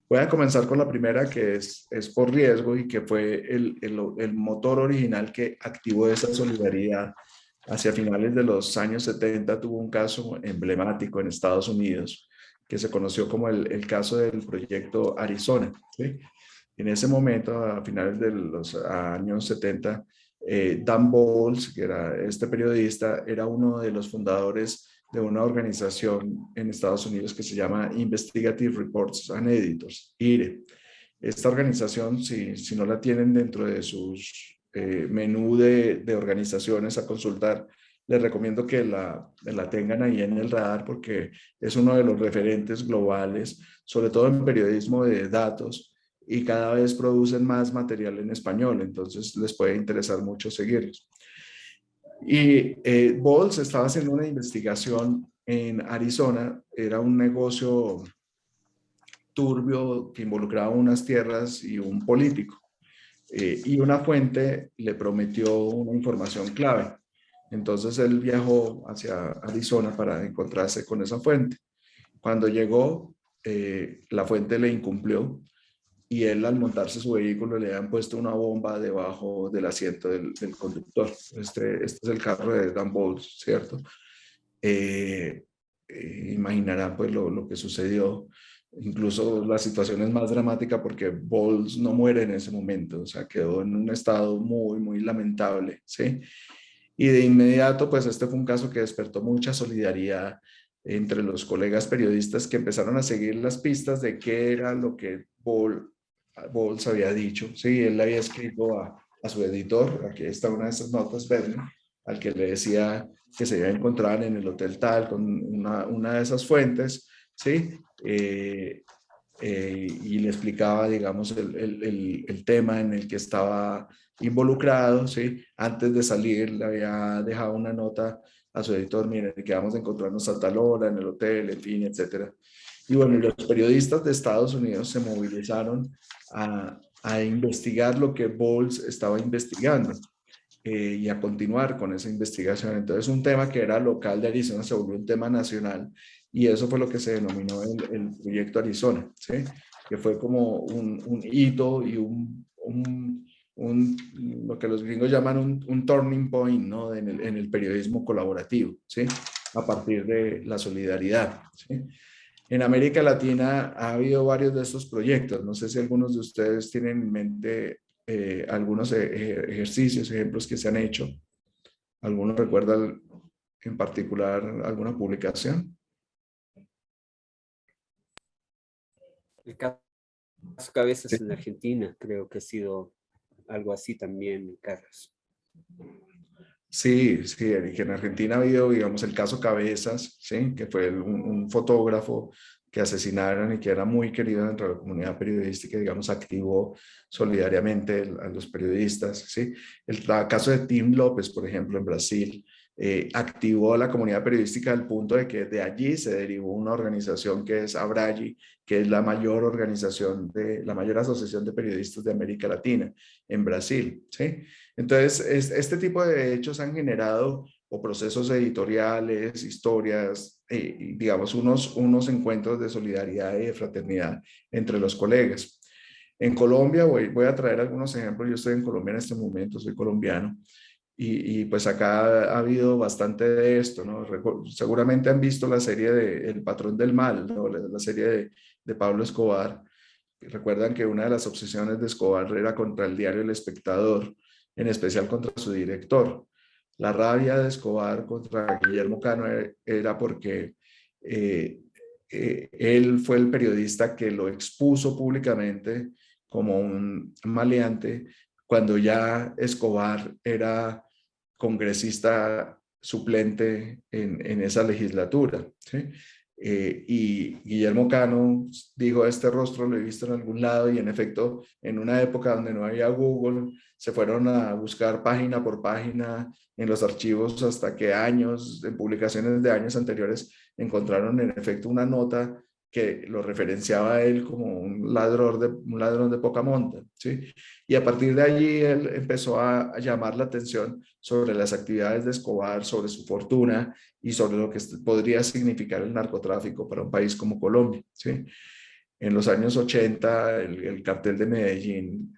Voy a comenzar con la primera, que es por riesgo y que fue el motor original que activó esa solidaridad. Hacia finales de los años 70 tuvo un caso emblemático en Estados Unidos que se conoció como el caso del proyecto Arizona, ¿sí? En ese momento, a finales de los años 70, Dan Bowles, que era este periodista, era uno de los fundadores de una organización en Estados Unidos que se llama Investigative Reports and Editors, IRE. Esta organización, si no la tienen dentro de sus menú de organizaciones a consultar, les recomiendo que la tengan ahí en el radar porque es uno de los referentes globales, sobre todo en periodismo de datos, y cada vez producen más material en español, entonces les puede interesar mucho seguirlos. Y Bowles estaba haciendo una investigación en Arizona, era un negocio turbio que involucraba unas tierras y un político. Y una fuente le prometió una información clave. Entonces él viajó hacia Arizona para encontrarse con esa fuente. Cuando llegó, la fuente le incumplió y él al montarse su vehículo le habían puesto una bomba debajo del asiento del conductor. Este es el carro de Dan Bowles, ¿cierto? Eh, Imaginarán pues lo que sucedió. Incluso la situación es más dramática porque Bowles no muere en ese momento, o sea, quedó en un estado muy, muy lamentable, ¿sí? Y de inmediato, pues este fue un caso que despertó mucha solidaridad entre los colegas periodistas que empezaron a seguir las pistas de qué era lo que Bowles había dicho. Sí, él le había escrito a su editor, aquí está una de esas notas, Bernie, al que le decía que se iba a encontrar en el hotel tal con una de esas fuentes, ¿sí? Y le explicaba, digamos, el tema en el que estaba involucrado, ¿sí? Antes de salir le había dejado una nota a su editor, miren, que vamos a encontrarnos a tal hora en el hotel, en fin, etcétera. Y bueno, los periodistas de Estados Unidos se movilizaron a investigar lo que Bowles estaba investigando y a continuar con esa investigación. Entonces, un tema que era local de Arizona se volvió un tema nacional y eso fue lo que se denominó el proyecto Arizona, ¿sí? Que fue como un hito y lo que los gringos llaman un turning point, ¿no? En el periodismo colaborativo, ¿sí? A partir de la solidaridad, ¿sí? En América Latina ha habido varios de estos proyectos. No sé si algunos de ustedes tienen en mente algunos ejercicios, ejemplos que se han hecho. ¿Alguno recuerda en particular alguna publicación? El caso Cabezas en Argentina, creo que ha sido algo así también, Carlos. Sí, sí, que en Argentina ha habido, digamos, el caso Cabezas, ¿sí? Que fue un fotógrafo que asesinaron y que era muy querido dentro de la comunidad periodística, digamos, activó solidariamente a los periodistas, ¿sí? El caso de Tim López, por ejemplo, en Brasil, activó a la comunidad periodística al punto de que de allí se derivó una organización que es Abragi, que es la mayor organización, la mayor asociación de periodistas de América Latina en Brasil, ¿sí? Entonces, este tipo de hechos han generado o procesos editoriales, historias, digamos, unos encuentros de solidaridad y de fraternidad entre los colegas. En Colombia, voy a traer algunos ejemplos. Yo estoy en Colombia en este momento, soy colombiano, y pues acá ha habido bastante de esto, ¿no? Seguramente han visto la serie de El Patrón del Mal, ¿no? La serie de Pablo Escobar. Recuerdan que una de las obsesiones de Escobar era contra el diario El Espectador, en especial contra su director. La rabia de Escobar contra Guillermo Cano era porque eh, él fue el periodista que lo expuso públicamente como un maleante cuando ya Escobar era congresista suplente en esa legislatura, ¿sí? Y Guillermo Cano dijo, este rostro lo he visto en algún lado y en efecto, en una época donde no había Google, se fueron a buscar página por página en los archivos hasta que años, en publicaciones de años anteriores, encontraron en efecto una nota que lo referenciaba a él como un ladrón de poca monta, ¿sí? Y a partir de allí él empezó a llamar la atención sobre las actividades de Escobar, sobre su fortuna y sobre lo que podría significar el narcotráfico para un país como Colombia, ¿sí? En los años 80, el cartel de Medellín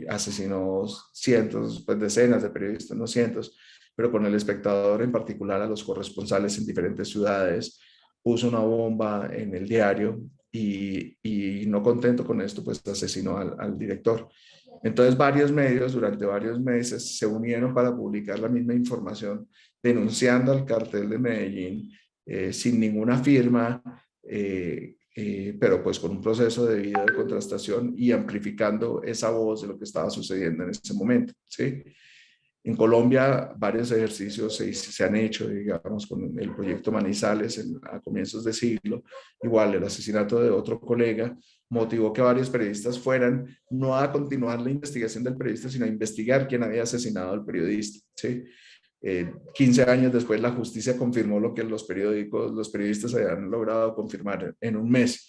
asesinó cientos, pues decenas de periodistas, no cientos, pero con El Espectador en particular a los corresponsales en diferentes ciudades, puso una bomba en el diario y no contento con esto, pues asesinó al director. Entonces varios medios durante varios meses se unieron para publicar la misma información, denunciando al cartel de Medellín sin ninguna firma, pero pues con un proceso debido de contrastación y amplificando esa voz de lo que estaba sucediendo en ese momento, ¿sí? En Colombia varios ejercicios se han hecho, digamos, con el proyecto Manizales a comienzos de siglo. Igual el asesinato de otro colega motivó que varios periodistas fueran no a continuar la investigación del periodista, sino a investigar quién había asesinado al periodista, ¿sí? 15 años después la justicia confirmó lo que los periodistas habían logrado confirmar en un mes.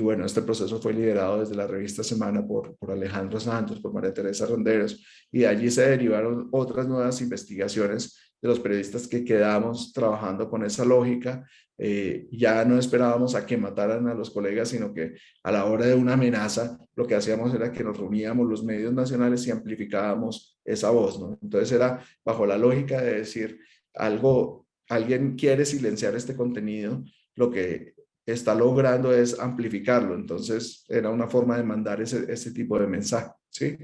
Bueno, este proceso fue liderado desde la revista Semana por Alejandro Santos, por María Teresa Ronderos, y de allí se derivaron otras nuevas investigaciones de los periodistas que quedamos trabajando con esa lógica. Ya no esperábamos a que mataran a los colegas, sino que a la hora de una amenaza lo que hacíamos era que nos reuníamos los medios nacionales y amplificábamos esa voz, ¿no? Entonces era bajo la lógica de decir alguien quiere silenciar este contenido, lo que está logrando es amplificarlo. Entonces era una forma de mandar ese tipo de mensaje, ¿sí?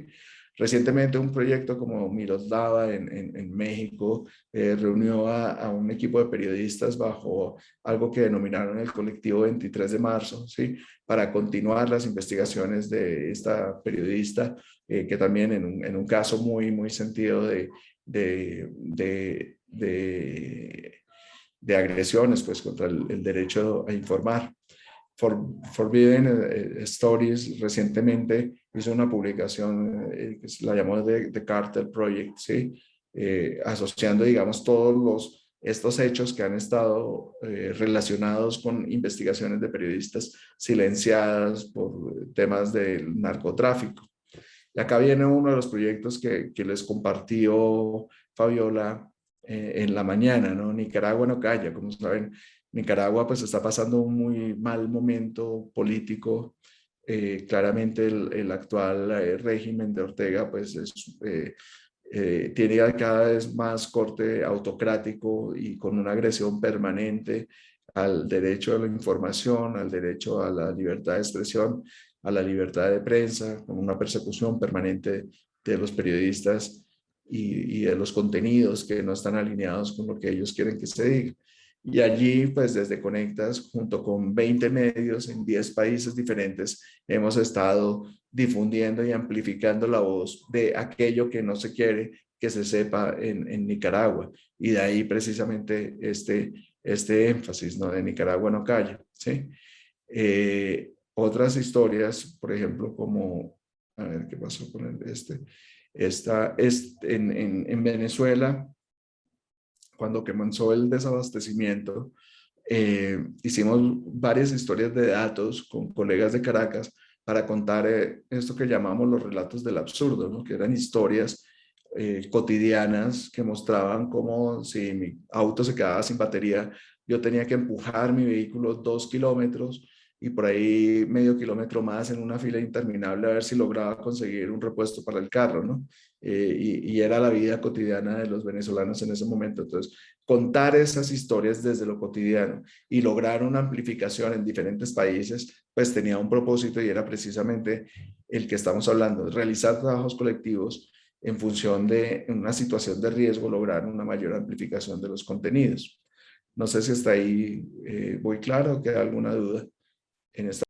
Recientemente un proyecto como Miroslava en México reunió a un equipo de periodistas bajo algo que denominaron el colectivo 23 de marzo, ¿sí? Para continuar las investigaciones de esta periodista, que también en un caso muy, muy sentido de agresiones pues, contra el derecho a informar. Forbidden Stories recientemente hizo una publicación que se la llamó The Cartel Project, ¿sí? Asociando, digamos, todos estos hechos que han estado relacionados con investigaciones de periodistas silenciadas por temas del narcotráfico. Y acá viene uno de los proyectos que les compartió Fabiola en la mañana, ¿no? Nicaragua no calla, como saben. Nicaragua pues está pasando un muy mal momento político. Claramente el actual régimen de Ortega pues tiene cada vez más corte autocrático y con una agresión permanente al derecho a la información, al derecho a la libertad de expresión, a la libertad de prensa, con una persecución permanente de los periodistas y de los contenidos que no están alineados con lo que ellos quieren que se diga. Y allí, pues desde Conectas, junto con 20 medios en 10 países diferentes, hemos estado difundiendo y amplificando la voz de aquello que no se quiere que se sepa en Nicaragua. Y de ahí precisamente este énfasis, ¿no? De Nicaragua no calla, ¿sí? Otras historias, por ejemplo, como, a ver qué pasó con en Venezuela, cuando comenzó el desabastecimiento, hicimos varias historias de datos con colegas de Caracas para contar esto que llamamos los relatos del absurdo, ¿no? Que eran historias cotidianas que mostraban cómo si mi auto se quedaba sin batería, yo tenía que empujar mi vehículo 2 kilómetros y por ahí medio kilómetro más en una fila interminable a ver si lograba conseguir un repuesto para el carro, ¿no? Y era la vida cotidiana de los venezolanos en ese momento. Entonces, contar esas historias desde lo cotidiano y lograr una amplificación en diferentes países, pues tenía un propósito y era precisamente el que estamos hablando, realizar trabajos colectivos en función de una situación de riesgo, lograr una mayor amplificación de los contenidos. No sé si hasta ahí voy claro o queda alguna duda en esta